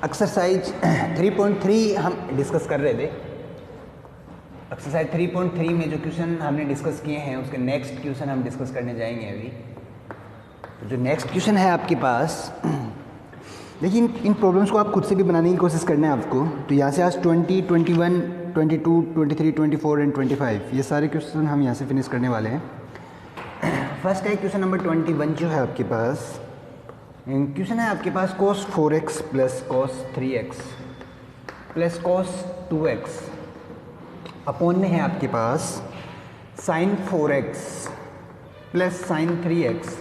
Exercise 3.3 हम discuss कर रहे थे। एक्सरसाइज 3.3 में जो क्वेश्चन हमने डिस्कस किए हैं उसके नेक्स्ट क्वेश्चन हम डिस्कस करने जाएंगे अभी। तो जो नेक्स्ट क्वेश्चन है आपके पास, लेकिन इन प्रॉब्लम्स को आप खुद से भी बनाने की कोशिश करना है आपको। तो यहाँ से आज 20, 21, 22, 23, 24 एंड 25 ये सारे क्वेश्चन हम यहाँ से फिनिश करने वाले हैं। फर्स्ट है क्वेश्चन नंबर 21 जो है आपके पास, क्वेश्चन है आपके पास cos 4x plus cos 3x plus cos 2x upon में है आपके पास sin 4x plus sin 3x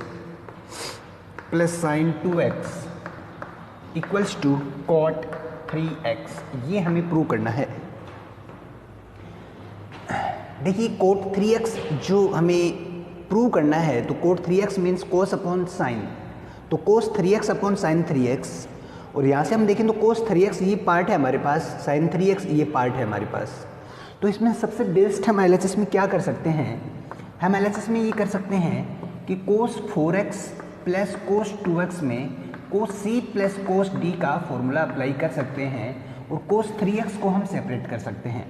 plus sin 2x equals to cot 3x। ये हमें प्रूव करना है। देखिए cot 3x जो हमें प्रूव करना है, तो cot 3x means cos upon sin, तो cos 3x upon sin 3x। और यहाँ से हम देखें तो cos 3x ये पार्ट है हमारे पास, sin 3x ये पार्ट है हमारे पास। तो इसमें सबसे बेस्ट हम एलएचएस में क्या कर सकते हैं, हम एलएचएस में ये कर सकते हैं कि cos 4x plus cos 2x में cos c plus cos d का फॉर्मूला अप्लाई कर सकते हैं और cos 3x को हम सेपरेट कर सकते हैं।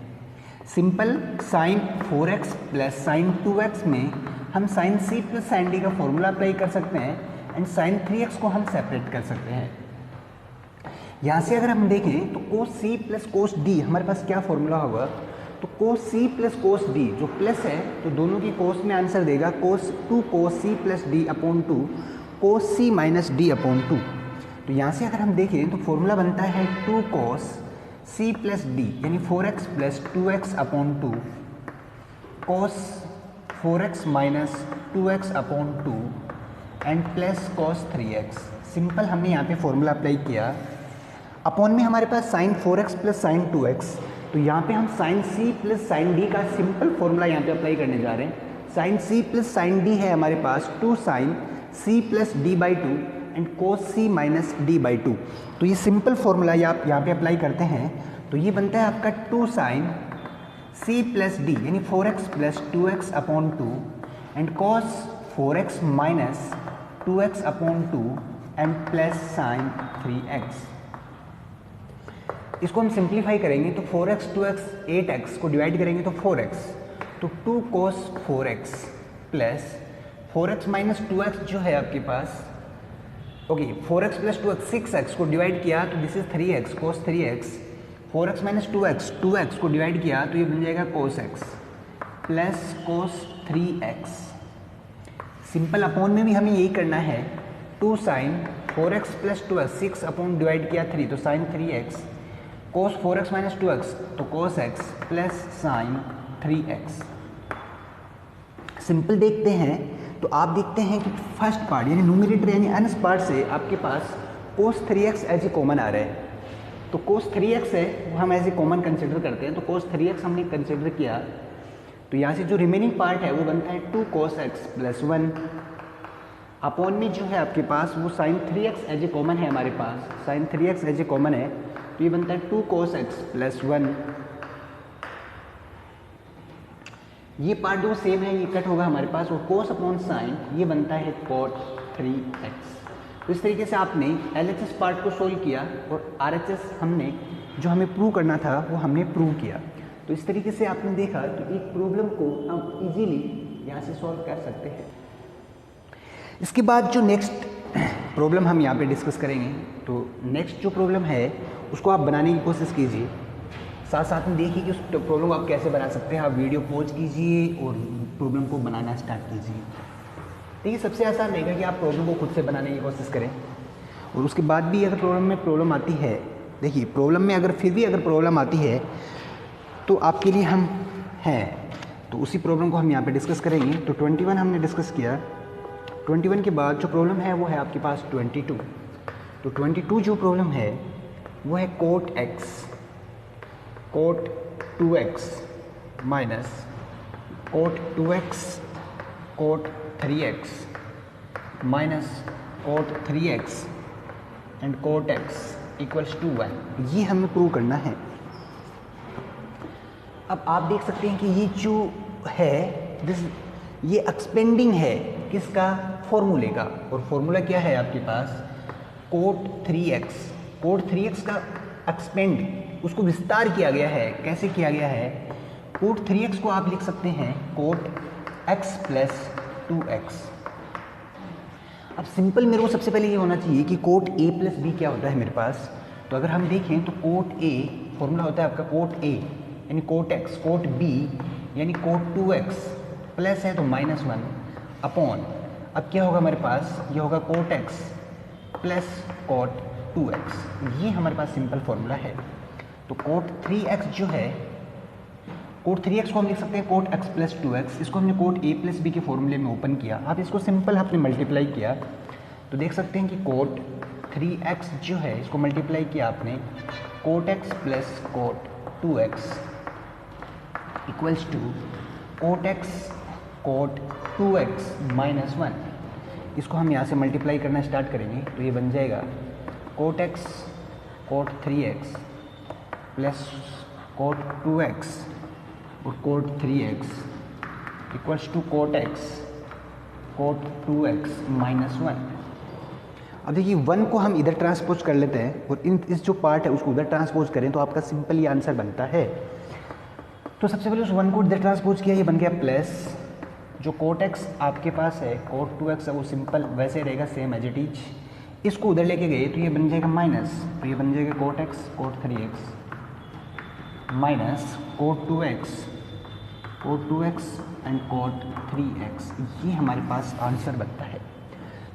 Simple sin 4x plus sin 2x में हम sin c plus sin d का फॉर्मूला अप्लाई कर सकते हैं एंड sin 3x को हम सेपरेट कर सकते हैं। यहाँ से अगर हम देखें तो cos c plus cos d हमारे पास क्या फॉर्मूला होगा, तो cos c plus cos d जो प्लस है तो दोनों की cos में आंसर देगा cos 2 cos c plus d upon 2 cos c minus d upon 2। तो यहाँ से अगर हम देखें तो फॉर्मूला बनता है 2 cos c प्लस d यानी 4x plus 2x upon 2 cos 4x minus 2x upon 2 and plus cos 3x। Simple हमने यहाँ पे फॉर्मूला अप्लाई किया। अपॉन में हमारे पास sin 4x plus sin 2x, तो यहाँ पे हम sin c plus sin d का सिंपल फॉर्मूला यहाँ पे अप्लाई करने जा रहे हैं। sin c plus sin d है हमारे पास 2 sin c plus d by 2 and cos c minus d by 2। तो ये सिंपल फॉर्मूला आप यहाँ पे अप्लाई करते हैं तो ये बनता है आपका 2 sin c प्लस d यानी 4x plus 2x upon 2 and cos 4x minus 2x upon 2 and plus sin 3x। इसको हम सिंप्लीफाई करेंगे तो 4x 2x 8x को डिवाइड करेंगे तो 4x, तो 2 cos 4x plus 4x minus 2x जो है आपके पास, okay 4x plus 2x 6x को डिवाइड किया तो this is 3x cos 3x, 4x minus 2x को डिवाइड किया तो ये बन जाएगा cos x plus cos 3x। Simple upon में भी हमें यही करना है, 2 sin 4x plus 2x 6 upon divide किया 3 तो sin 3x cos 4x minus 2x तो cos x plus sin 3x। Simple देखते हैं तो आप देखते हैं कि फर्स्ट पार्ट यानी न्यूमरेटर यानी अंश पार्ट से आपके पास cos 3x as a common आ रहा है, तो cos 3x है वो हम एज ए कॉमन कंसिडर करते हैं। तो cos 3x हमने कंसिडर किया तो यहाँ से जो रिमेनिंग पार्ट है वो बनता है 2 cos x प्लस 1 अपॉन में जो है आपके पास वो sin 3x as a common है हमारे पास, sin 3x as a common है तो ये बनता है 2 cos x प्लस 1। ये पार्ट जो सेम है ये कट होगा हमारे पास और cos अपॉन sin ये बनता है cot 3x। तो इस तरीके से आपने LHS पार्ट को सोल्व किया और RHS हमने जो हमें प्रूव करना था वो हमने प्रूव किया। तो इस तरीके से आपने देखा कि एक प्रॉब्लम को हम इजीली यहाँ से सॉल्व कर सकते हैं। इसके बाद जो नेक्स्ट प्रॉब्लम हम यहाँ पे डिस्कस करेंगे, तो नेक्स्ट जो प्रॉब्लम है उसको आप बनाने की कोशिश कीजिए, साथ साथ में देखिए कि उस प्रॉब्लम को आप कैसे बना सकते हैं। आप वीडियो पॉज कीजिए और प्रॉब्लम को बनाना स्टार्ट कीजिए। देखिए सबसे आसान रहेगा कि आप प्रॉब्लम को खुद से बनाने की कोशिश करें और उसके बाद भी अगर प्रॉब्लम आती है, देखिए प्रॉब्लम में अगर फिर भी अगर प्रॉब्लम आती है तो आपके लिए हम हैं, तो उसी प्रॉब्लम को हम यहाँ पे डिस्कस करेंगे। तो 21 हमने डिस्कस किया, 21 के बाद जो प्रॉब्लम है वो है आपके पास 22। तो 22 जो प्रॉब्लम है वो है cot x cot 2x minus cot 2x cot 3x minus cot 3x and cot x equals to 1। ये हमें प्रूव करना है। अब आप देख सकते हैं कि ये जो है ये एक्सपेंडिंग है किसका, फॉर्मूले का। और फॉर्मूला क्या है आपके पास, cot 3x कोट 3x का एक्सपेंड उसको विस्तार किया गया है। कैसे किया गया है? कोट 3x को आप लिख सकते हैं कोट x प्लस 2x। अब सिंपल मेरे को सबसे पहले ये होना चाहिए कि कोट a प्लस बी क्या होता है मेरे पास। तो अगर हम देखें तो कोट a फॉर्मूला होता है आपका कोट a यानी कोट x, कोट b यानी कोट 2x प्लस है तो -1 अपॉन, अब क्या होगा हमारे पास, ये होगा coat x plus cot 2x। ये हमारे पास सिंपल फॉर्मूला है। तो कोट 3x जो है, कोट 3x को हम लिख सकते हैं कोट x प्लस 2x। इसको हमने कोट a प्लस बी के फॉर्मूले में ओपन किया। अब इसको सिंपल आपने मल्टीप्लाई किया तो देख सकते हैं कि कोट 3x जो है इसको मल्टीप्लाई किया आपने cot x plus cot 2x equals to cot x cot 2x -1। इसको हम यहाँ से मल्टीप्लाई करना स्टार्ट करेंगे तो ये बन जाएगा cot x cot 3x plus cot 2x और cot 3x equals to cot x cot 2x -1। अब देखिए 1 को हम इधर ट्रांसपोज कर लेते हैं और इस जो पार्ट है उसको उधर ट्रांसपोज करें तो आपका सिंपल ये आंसर बनता है। तो सबसे पहले उस 1 को इधर ट्रांसपोज किया, ये बन गया प्लस, जो कोट x आपके पास है कोट 2x है वो सिंपल वैसे रहेगा सेम एज इट इज। इसको उधर लेके गए तो ये बन जाएगा माइनस, तो ये बन जाएगा cot x cot 3x minus cot 2x and cot 3x। ये हमारे पास आंसर बनता है।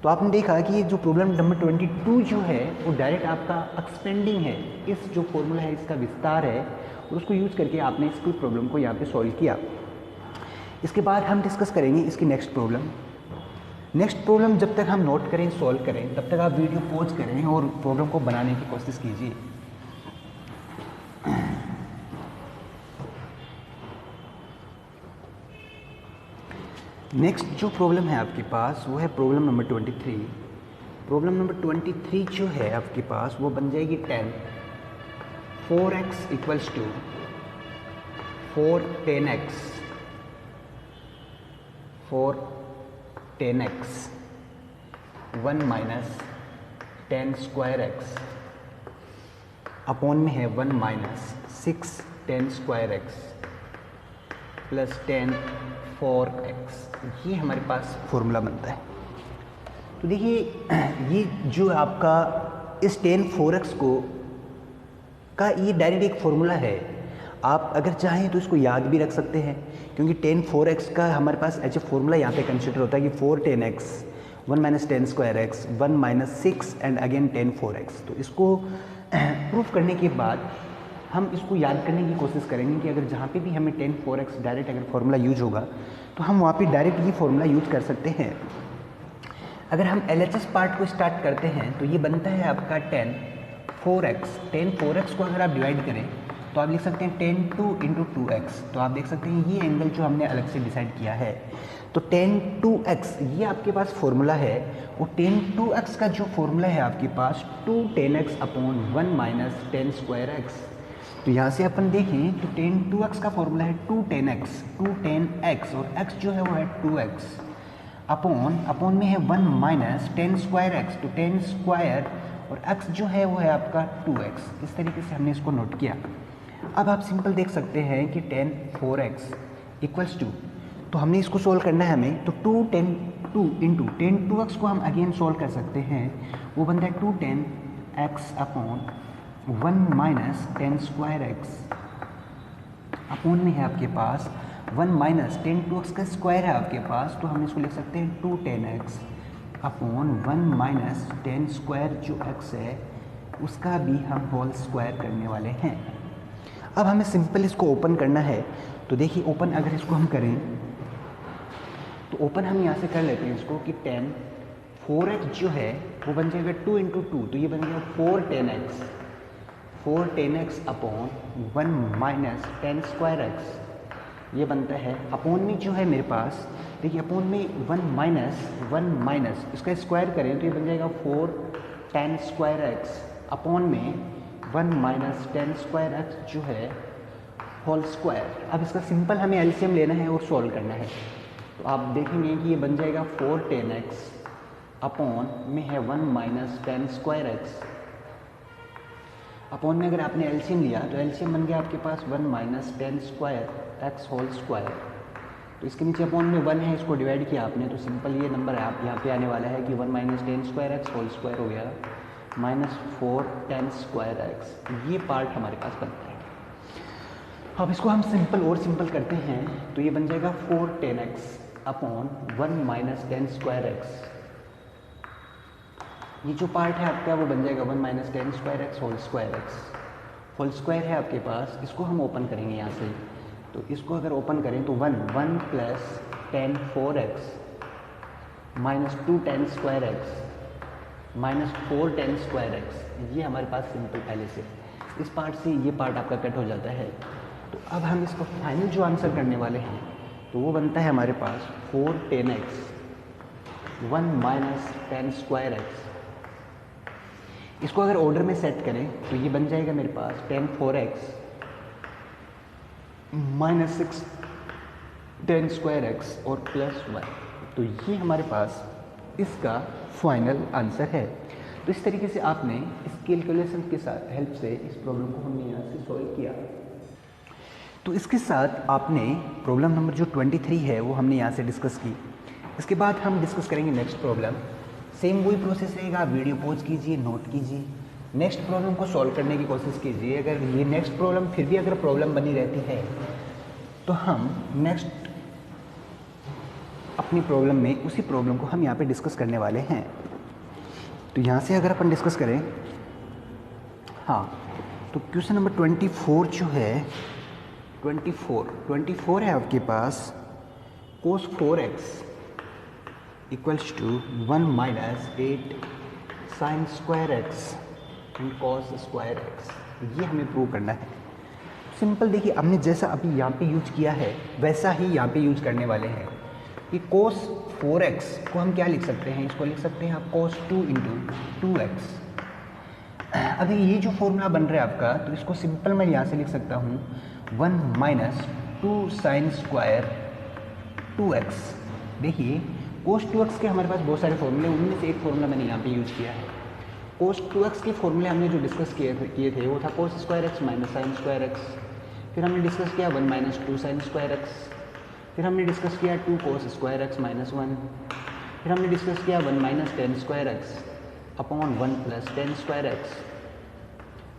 तो आपने देखा कि ये जो प्रॉब्लम नंबर 22 जो है वो डायरेक्ट आपका एक्सपेंडिंग है, इस जो फॉर्मूला है इसका विस्तार है और उसको यूज करके आपने इसकी प्रॉब्लम को यहाँ पे सॉल्व किया। इसके बाद हम डिस्कस करेंगे इसकी नेक्स्ट प्रॉब्लम। नेक्स्ट प्रॉब्लम जब तक हम नोट करें सॉल्व करें तब तक आप वीडियो पॉज करें और प्रॉब्लम को बनाने की कोशिश कीजिए। नेक्स्ट जो प्रॉब्लम है आपके पास वो है प्रॉब्लम नंबर 23। प्रॉब्लम नंबर 23 जो है आपके पास वो बन जाएगी 10 4x equals to 4 10x 1 minus 10 square x upon में है 1 minus 6 10 square x plus 10 4x। ये हमारे पास फॉर्मूला बनता है। तो देखिए ये जो आपका इस 10 4x को का ये डायरेक्ट एक फॉर्मूला है। आप अगर चाहें तो इसको याद भी रख सकते हैं क्योंकि 10 4x का हमारे पास एज ए फॉर्मूला यहाँ पे कंसिडर होता है कि 4 10x 1 minus 10 square x 1 minus 6 and again 10 4x। तो इसको प्रूफ करने के बाद हम इसको याद करने की कोशिश करेंगे कि अगर जहाँ पे भी हमें 10 4x डायरेक्ट अगर फॉर्मूला यूज होगा तो हम वहाँ पे डायरेक्ट ये फॉर्मूला यूज कर सकते हैं। अगर हम LHS पार्ट को स्टार्ट करते हैं तो ये बनता है आपका 10 4x। 10 4x को अगर आप डिवाइड करें तो आप लिख सकते हैं 10 2 इंटू 2x। तो आप देख सकते हैं ये एंगल जो हमने अलग से डिसाइड किया है। तो 10 2x ये आपके पास फॉर्मूला है और 10 2x का जो फॉर्मूला है आपके पास 2 10x upon 1 minus 10 square x। तो यहाँ से अपन देखें तो 10 2x का फॉर्मूला है 2 10x और x जो है वो है 2x अपॉन में है 1 माइनस 10 स्क्वायर x। तो 10 स्क्वायर और x जो है वो है आपका 2x। इस तरीके से हमने इसको नोट किया। अब आप सिंपल देख सकते हैं कि 10 4x इक्वल्स टू, तो हमने इसको सोल्व करना है हमें, तो 2 इंटू 10 2x को हम अगेन सोल्व कर सकते हैं। वो बनता है 2 10x upon 1 minus 10 square x upon में है आपके पास 1 माइनस 10 2x का स्क्वायर है आपके पास। तो हम इसको लिख सकते हैं 2 10x अपॉन 1 माइनस 10 स्क्वायर जो x है उसका भी हम होल स्क्वायर करने वाले हैं। अब हमें सिंपल इसको ओपन करना है। तो देखिए ओपन अगर इसको हम करें तो ओपन हम यहाँ से कर लेते हैं इसको कि 10 4x जो है वो बन जाएगा 2 इंटू 2, तो ये बन जाएगा 4 10x upon 1 minus 10 square x। ये बनता है अपॉन में जो है मेरे पास, देखिए अपॉन में 1 माइनस इसका स्क्वायर करें तो ये बन जाएगा 4 10 स्क्वायर x अपॉन में 1 माइनस 10 स्क्वायर x जो है होल स्क्वायर। अब इसका सिंपल हमें एलसीएम लेना है और सॉल्व करना है। तो आप देखेंगे कि ये बन जाएगा 4 10x अपॉन में है 1 माइनस 10 स्क्वायर x अपॉन में अगर आपने एलसीएम लिया तो एलसीएम बन गया आपके पास 1 minus 10 square x whole square. तो इसके नीचे अपॉन में 1 है, इसको डिवाइड किया आपने तो सिंपल ये नंबर है आप यहाँ पे आने वाला है कि 1 minus 10 square x whole square हो गया माइनस 4 10 स्क्वायर एक्स। ये पार्ट हमारे पास बनता है। अब इसको हम सिंपल और सिंपल करते हैं तो ये बन जाएगा 4 10 x upon 1 minus 10 square x. ये जो पार्ट है आपका वो बन जाएगा 1 minus 10 square x whole square x. Whole square है आपके पास, इसको हम ओपन करेंगे यहाँ से। तो इसको अगर ओपन करें तो 1 plus 10 4 x minus 2 10 square x minus 4 10 square x. ये हमारे पास सिंपल पहले से, इस पार्ट से ये पार्ट आपका कट हो जाता है। तो अब हम इसको फाइनल जो आंसर करने वाले हैं तो वो बनता है हमारे पास 4 10 एक्स 1 माइनस 10 स्क्वायर एक्स। इसको अगर ऑर्डर में सेट करें तो ये बन जाएगा मेरे पास 10 4 एक्स माइनस 6 10 स्क्वायर एक्स और प्लस 1। तो ये हमारे पास इसका फाइनल आंसर है। तो इस तरीके से आपने इस कैलकुलेशन के साथ हेल्प से इस प्रॉब्लम को हमने यहाँ से सॉल्व किया। तो इसके साथ आपने प्रॉब्लम नंबर जो 23 है वो हमने यहाँ से डिस्कस की। इसके बाद हम डिस्कस करेंगे नेक्स्ट प्रॉब्लम। सेम वही प्रोसेस रहेगा, आप वीडियो पॉज कीजिए, नोट कीजिए, नेक्स्ट प्रॉब्लम को सॉल्व करने की कोशिश कीजिए। अगर ये नेक्स्ट प्रॉब्लम फिर भी अगर प्रॉब्लम बनी रहती है तो हम नेक्स्ट अपनी प्रॉब्लम में उसी प्रॉब्लम को हम यहाँ पे डिस्कस करने वाले हैं। तो यहाँ से अगर अपन डिस्कस करें, हाँ, तो क्वेश्चन नंबर 24 जो है 24 है आपके पास cos 4x equals to 1 minus 8 sine square x and cos square x. ये हमें प्रूव करना है। सिंपल देखिए, हमने जैसा अभी यहाँ पे यूज किया है वैसा ही यहाँ पे यूज करने वाले हैं कि cos 4x को हम क्या लिख सकते हैं, इसको लिख सकते हैं आप cos 2 इंटू 2x। अभी ये जो फॉर्मूला बन रहा है आपका, तो इसको सिंपल मैं यहाँ से लिख सकता हूँ 1 माइनस 2 साइन स्क्वायर 2x। देखिए cos 2x के हमारे पास बहुत सारे फॉर्मूले, उनमें से एक फॉर्मूला मैंने यहाँ पे यूज किया है। cos 2x के फॉर्मूले हमने जो डिस्कस किए थे वो था cos square x minus sign square x. फिर हमने डिस्कस किया 1 माइनस 2 साइन स्क्वायर एक्स। फिर हमने डिस्कस किया 2 cos स्क्वायर एक्स माइनस 1। फिर हमने डिस्कस किया 1 minus 10 square x upon 1 plus 10 square x.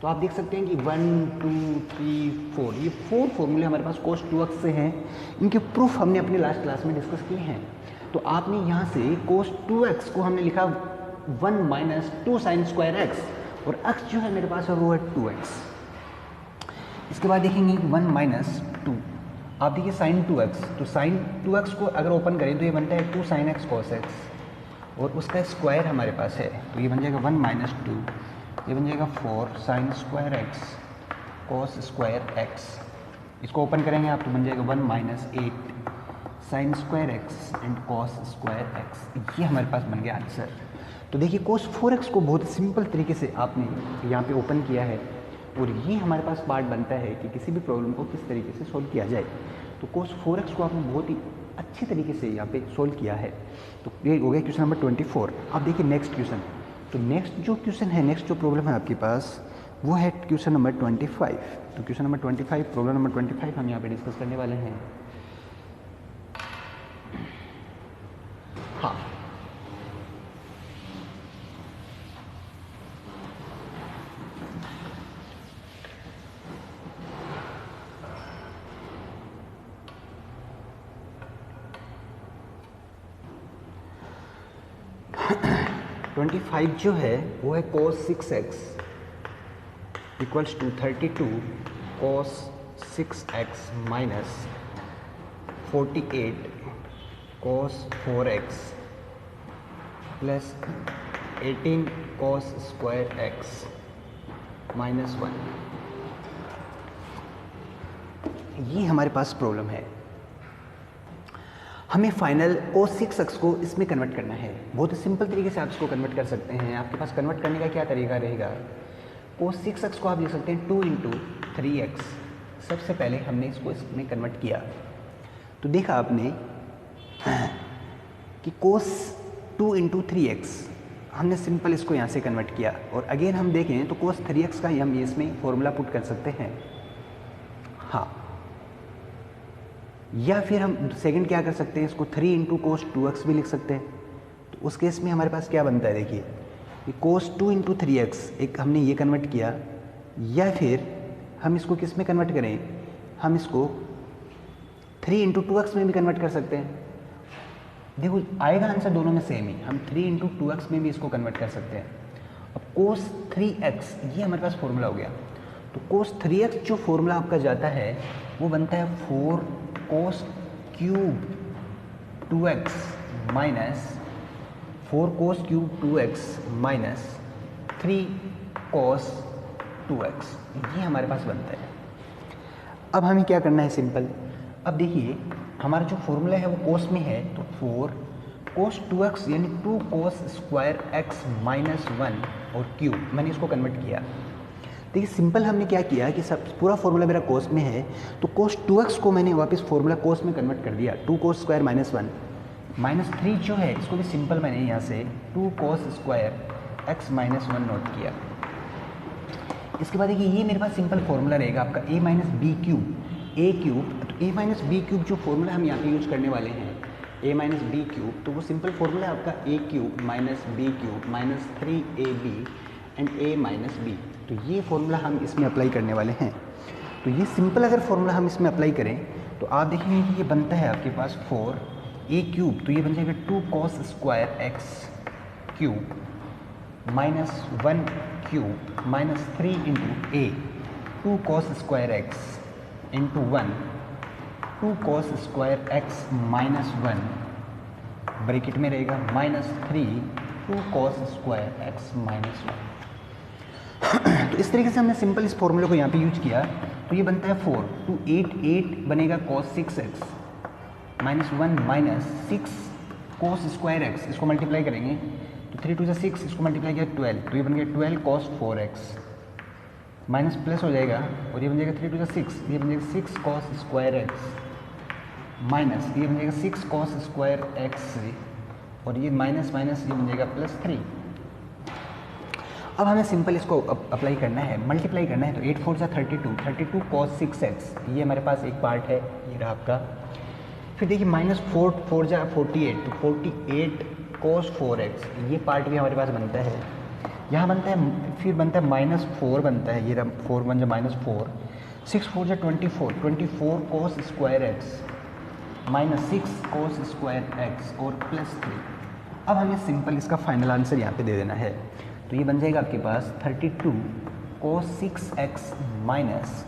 तो आप देख सकते हैं कि 1 2 3 4 ये 4 फॉर्मूले हमारे पास cos 2x से हैं। इनके प्रूफ हमने अपने लास्ट क्लास में डिस्कस किए हैं। तो आपने यहाँ से cos 2x को हमने लिखा 1 माइनस 2 साइन स्क्वायर एक्स और x जो है मेरे पास है वो है 2x। इसके बाद देखेंगे 1 माइनस 2, आप देखिए साइन 2x, तो साइन 2x को अगर ओपन करें तो ये बनता है 2 साइन एक्स कॉस एक्स और उसका स्क्वायर हमारे पास है तो ये बन जाएगा 1 माइनस 2, ये बन जाएगा 4 sign square x cos square x. इसको ओपन करेंगे आप तो बन जाएगा 1 minus 8 sine square x and cos square x. ये हमारे पास बन गया आंसर। तो देखिए cos 4x को बहुत सिंपल तरीके से आपने यहाँ पे ओपन किया है और ये हमारे पास पार्ट बनता है कि किसी भी प्रॉब्लम को किस तरीके से सॉल्व किया जाए। तो cos 4x को आपने बहुत ही अच्छी तरीके से यहाँ पे सॉल्व किया है। तो ये हो गया क्वेश्चन नंबर 24। अब देखिए नेक्स्ट क्वेश्चन। तो नेक्स्ट जो क्वेश्चन है, नेक्स्ट जो प्रॉब्लम है आपके पास वो है क्वेश्चन नंबर 25। तो क्वेश्चन नंबर 25, प्रॉब्लम नंबर 25 हम यहाँ पे डिस्कस करने वाले हैं। हाँ, ट्वेंटी 25 जो है वो है cos 6x equals to 32 cos 6x minus 48 cos 4x plus 18 cos square x minus 1। ये हमारे पास प्रॉब्लम है। हमें फाइनल cos 6x को इसमें कन्वर्ट करना है। बहुत ही सिंपल तरीके से आप इसको कन्वर्ट कर सकते हैं। आपके पास कन्वर्ट करने का क्या तरीका रहेगा, cos 6x को आप देख सकते हैं 2 इंटू 3x। सबसे पहले हमने इसको इसमें कन्वर्ट किया तो देखा आपने कि cos 2 इंटू 3x हमने सिंपल इसको यहाँ से कन्वर्ट किया और अगेन हम देखें तो cos 3x का हम इसमें फॉर्मूला पुट कर सकते हैं। हाँ, या फिर हम सेकंड क्या कर सकते हैं, इसको 3 इंटू cos 2x भी लिख सकते हैं। तो उस केस में हमारे पास क्या बनता है, देखिए ये cos 2 इंटू 3x एक हमने ये कन्वर्ट किया, या फिर हम इसको किस में कन्वर्ट करें, हम इसको 3 इंटू 2x में भी कन्वर्ट कर सकते हैं। देखो आएगा आंसर दोनों में सेम ही, हम 3 इंटू 2x में भी इसको कन्वर्ट कर सकते हैं। अब cos 3x ये हमारे पास फॉर्मूला हो गया, तो cos 3x जो फॉर्मूला आपका जाता है वो बनता है 4 cos cube 2x minus 4 cos cube 2x minus 3 cos 2x, ये हमारे पास बनता है। अब हमें क्या करना है, सिंपल, अब देखिए हमारा जो फॉर्मूला है वो कोस में है, तो 4 cos 2x यानी 2 cos स्क्वायर x माइनस 1 और क्यूब, मैंने इसको कन्वर्ट किया। देखिए सिंपल हमने क्या किया कि सब पूरा फॉर्मूला मेरा कोस में है, तो cos 2x को मैंने वापस फॉर्मूला कोस में कन्वर्ट कर दिया, 2 cos स्क्वायर माइनस 1 माइनस 3 जो है इसको भी सिंपल मैंने यहाँ से 2 cos square x minus 1 note किया। इसके बाद देखिए ये मेरे पास सिंपल फॉर्मूला रहेगा आपका a minus b cube a cube, तो a माइनस बी क्यूब जो फॉर्मूला हम यहाँ पे यूज करने वाले हैं a माइनस बी क्यूब, तो वो सिंपल फॉर्मूला है आपका a cube minus b cube minus 3ab and a minus b. तो ये फॉर्मूला हम इसमें अप्लाई करने वाले हैं। तो ये सिंपल अगर फॉर्मूला हम इसमें अप्लाई करें तो आप देखेंगे कि ये बनता है आपके पास 4a क्यूब, तो ये बन जाएगा 2 cos square x cube minus 1 cube minus 3 into a 2 cos square x into 1 2 cos square x minus 1 bracket में रहेगा minus 3 2 cos square x minus 1। तो इस तरीके से हमने सिंपल इस फॉर्मूले को यहाँ पे यूज किया, तो ये बनता है 4 2 8 बनेगा cos 6x minus 1 minus 6 cos square x, इसको मल्टीप्लाई करेंगे तो 3 2 6, इसको मल्टीप्लाई किया 12, तो ये बन गया 12 cos 4x माइनस प्लस हो जाएगा और ये बन जाएगा 3 2 6, ये बन जाएगा 6 cos स्क्वायर x माइनस ये बन जाएगा 6 cos स्क्वायर x और ये माइनस माइनस ये बन जाएगा प्लस 3। अब हमें सिंपल इसको अप्लाई करना है, मल्टीप्लाई करना है, तो 8 4 32 cos 6x, ये हमारे पास एक पार्ट है, ये रहा आपका। फिर देखिए माइनस 4 4 48, तो 48 cos 4x, ये पार्ट भी हमारे पास बनता है। यहाँ बनता है, फिर बनता है माइनस 4 बनता है, ये 4 बन जाए minus 4, 6 4 24 cos square x minus 6 cos square x और प्लस 3। अब हमें सिंपल इसका फाइनल आंसर यहाँ पे दे देना है, तो ये बन जाएगा आपके पास 32 cos 6x minus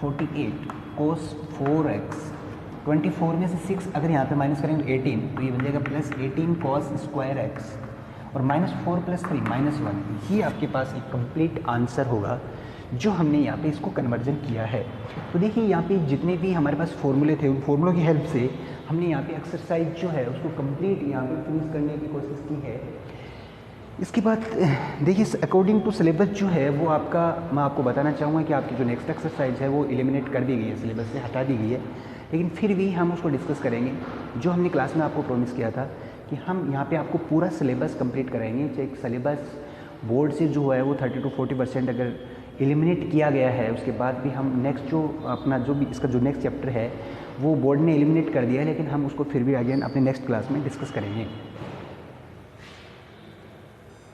48 cos 4x, 24 में से 6 अगर यहाँ पे माइनस करेंगे तो 18, तो ये बन जाएगा प्लस 18 cos स्क्वायर x और माइनस 4 प्लस 3 माइनस 1। ये आपके पास एक कंप्लीट आंसर होगा जो हमने यहाँ पे इसको कन्वर्जन किया है। तो देखिए यहाँ पे जितने भी हमारे पास फॉर्मूले थे उन फॉर्मूलों की हेल्प से हमने यहाँ पे एक्सरसाइज जो है उसको कंप्लीट यहाँ पे फिनिश करने की कोशिश की है। इसके बाद देखिए अकॉर्डिंग टू सिलेबस जो है वो आपका, मैं आपको बताना चाहूँगा कि आपकी जो नेक्स्ट एक्सरसाइज है वो एलिमिनेट कर दी गई है, सिलेबस से हटा दी गई है, लेकिन फिर भी हम उसको डिस्कस करेंगे। जो हमने क्लास में आपको प्रॉमिस किया था कि हम यहाँ पे आपको पूरा सिलेबस कंप्लीट कराएंगे। चाहे सिलेबस बोर्ड से जो है वो 30 to 40% अगर एलिमिनेट किया गया है, उसके बाद भी हम नेक्स्ट जो अपना जो भी इसका जो नेक्स्ट चैप्टर है वो बोर्ड ने एलिमिनेट कर दिया है, लेकिन हम उसको फिर भी अगेन अपने नेक्स्ट क्लास में डिस्कस करेंगे।